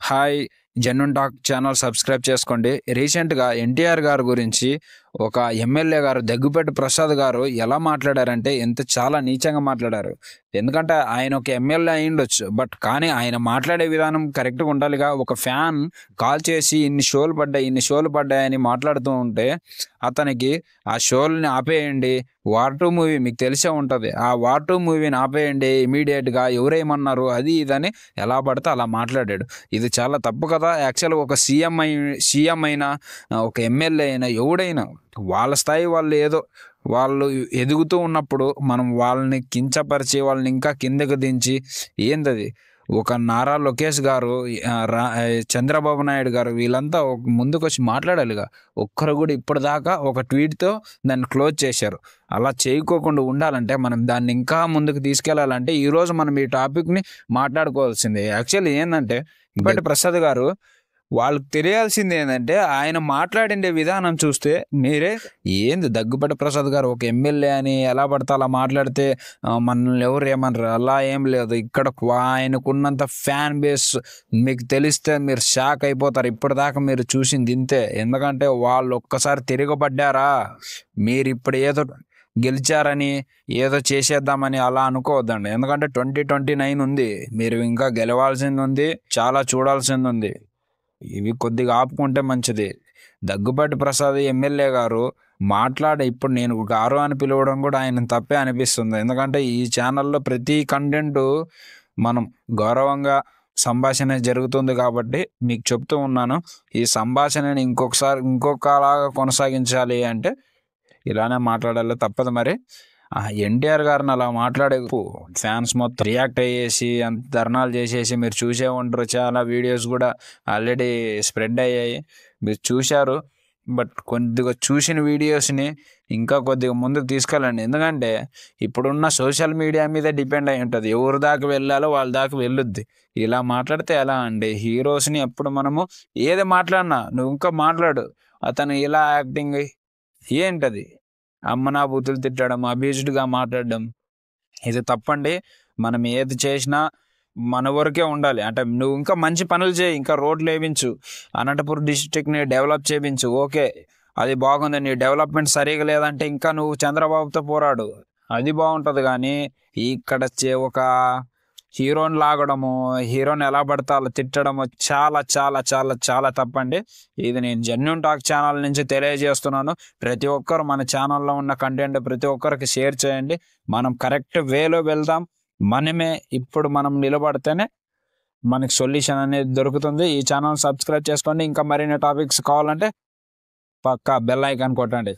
Hi genuine talk channel subscribe చేసుకోండి. రీసెంట్‌గా ఎన్టీఆర్ గారి గురించి ఒక ఎమ్మెల్యే గారు దగ్గుబాటి ప్రసాద్ గారు ఎలా మాట్లాడారంటే చాలా నీచంగా మాట్లాడారు. ఎందుకంటే ఆయన ఒక ఎమ్మెల్యే అయ్యుండొచ్చు. కానీ ఆయన మాట్లాడే విధానం కరెక్ట్‌గా ఉండాలిగా. ఒక ఫ్యాన్ కాల్ చేసి ఇన్ని షోలు పడ్డాయని మాట్లాడుతూ ఉంటే అతనికి ఆ షోలని ఆపేయండి. 'వార్ 2' మూవీ మీకు తెలిసే ఉంటది. ఆ 'వార్ 2' మూవీని ఆపేయండి ఇమ్మీడియేట్‌గా, ఎవరేమన్నారు అది ఇదని ఎలా పడితే అలా మాట్లాడాడు. ఇది చాలా తప్పు కదా! యాక్చువల్‌గా ఒక సీఎం అయినా, ఒక ఎమ్మెల్యే అయినా, ఎవడైనా వాళ్ళ స్థాయి వాళ్ళు ఎదుగుతూ ఉన్నప్పుడు మనం వాళ్ళని కించపరిచి, వాళ్ళని ఇంకా కిందకి దించి ఏందది? ఒక నారా లోకేష్ గారు, చంద్రబాబు నాయుడు గారు వీళ్ళంతా ముందుకొచ్చి మాట్లాడాలిగా. ఒక్కరు కూడా ఇప్పటిదాకా ఒక ట్వీట్‌తో దాన్ని క్లోజ్ చేశారు. అలా చేయకోకుండా ఉండాలంటే మనం దాన్ని ఇంకా ముందుకు తీసుకెళ్లాలంటే ఈరోజు మనం ఈ టాపిక్‌ని మాట్లాడుకోవాల్సిందే. యాక్చువల్లీ ఏందంటే దగ్గుబాటి ప్రసాద్ గారు వాళ్ళకి తెలియాల్సింది ఏందంటే ఆయన మాట్లాడిండే విధానం చూస్తే మీరే ఏంది దగ్గుబాటి ప్రసాద్ గారు ఒక ఎమ్మెల్యే అని ఎలా పడితే అలా మాట్లాడితే మనల్ని ఎవరు ఏమనరు. అలా ఏం లేదు. ఇక్కడ ఆయనకున్నంత ఫ్యాన్ బేస్ మీకు తెలిస్తే మీరు షాక్ అయిపోతారు. ఇప్పటిదాకా మీరు చూసింది ఇంతే. ఎందుకంటే వాళ్ళు ఒక్కసారి తిరగబడ్డారా, మీరు ఇప్పుడు ఏదో గెలిచారని ఏదో చేసేద్దామని అలా అనుకోవద్దండి. ఎందుకంటే 2029 ఉంది. మీరు ఇంకా గెలవాల్సింది ఉంది, చాలా చూడాల్సింది ఉంది. ఇవి కొద్దిగా ఆపుకుంటే మంచిది. దగ్గుబాటి ప్రసాద్ ఎమ్మెల్యే గారు ఇప్పుడు నేను గారు అని పిలవడం కూడా ఆయన తప్పే అనిపిస్తుంది. ఎందుకంటే ఈ ఛానల్లో ప్రతి కంటెంట్ మనం గౌరవంగా సంభాషణ జరుగుతుంది కాబట్టి మీకు చెప్తూ ఉన్నాను. ఈ సంభాషణని ఇంకొకలాగా కొనసాగించాలి అంటే ఇలానే మాట్లాడాలి, తప్పదు. మరి ఎన్టీఆర్ గారిని అలా మాట్లాడే ఫ్యాన్స్ మొత్తం రియాక్ట్ అయ్యేసి అంత ధర్నాలు చేసేసి మీరు చూసే ఉంటారు. చాలా వీడియోస్ కూడా ఆల్రెడీ స్ప్రెడ్ అయ్యాయి, మీరు చూశారు. బట్ కొద్దిగా చూసిన వీడియోస్ని ఇంకా కొద్దిగా ముందుకు తీసుకెళ్ళండి. ఎందుకంటే ఇప్పుడున్న సోషల్ మీడియా మీద డిపెండ్ అయి ఉంటుంది. ఎవరి దాకా వెళ్ళాలో వాళ్ళ దాకా వెళ్ళొద్ది. ఇలా మాట్లాడితే ఎలా అండి? హీరోస్ని ఎప్పుడు మనము ఏది మాట్లాడినా నువ్వు ఇంకా మాట్లాడు, అతను ఇలా యాక్టింగ్ ఏంటది? అమ్మనా బూతులు తిట్టడం, అబ్యూజ్డ్గా మాట్లాడడం, ఇది తప్పండి. మనం ఏది చేసినా మన వరకే ఉండాలి. అంటే నువ్వు ఇంకా మంచి పనులు చేయి, ఇంకా రోడ్లు వేయించు, అనంతపురం డిస్ట్రిక్ట్ని డెవలప్ చేయించు. ఓకే, అది బాగుంది. నీ డెవలప్మెంట్ సరిగా లేదంటే ఇంకా నువ్వు చంద్రబాబుతో పోరాడు, అది బాగుంటుంది. కానీ ఇక్కడ ఒక హీరోని లాగడము, హీరోని ఎలా పడితే అలా తిట్టడము చాలా చాలా చాలా చాలా తప్పండి. ఇది నేను జెన్యూన్ టాక్ ఛానల్ నుంచి తెలియజేస్తున్నాను. ప్రతి ఒక్కరు మన ఛానల్లో ఉన్న కంటెంట్ ప్రతి ఒక్కరికి షేర్ చేయండి. మనం కరెక్ట్ వేలో వెళ్దాం. మనం నిలబడితేనే మనకి సొల్యూషన్ అనేది దొరుకుతుంది. ఈ ఛానల్ సబ్స్క్రైబ్ చేసుకోండి. ఇంకా మరిన్ని టాపిక్స్ కావాలంటే పక్కా బెల్ ఐకాన్ కొట్టండి.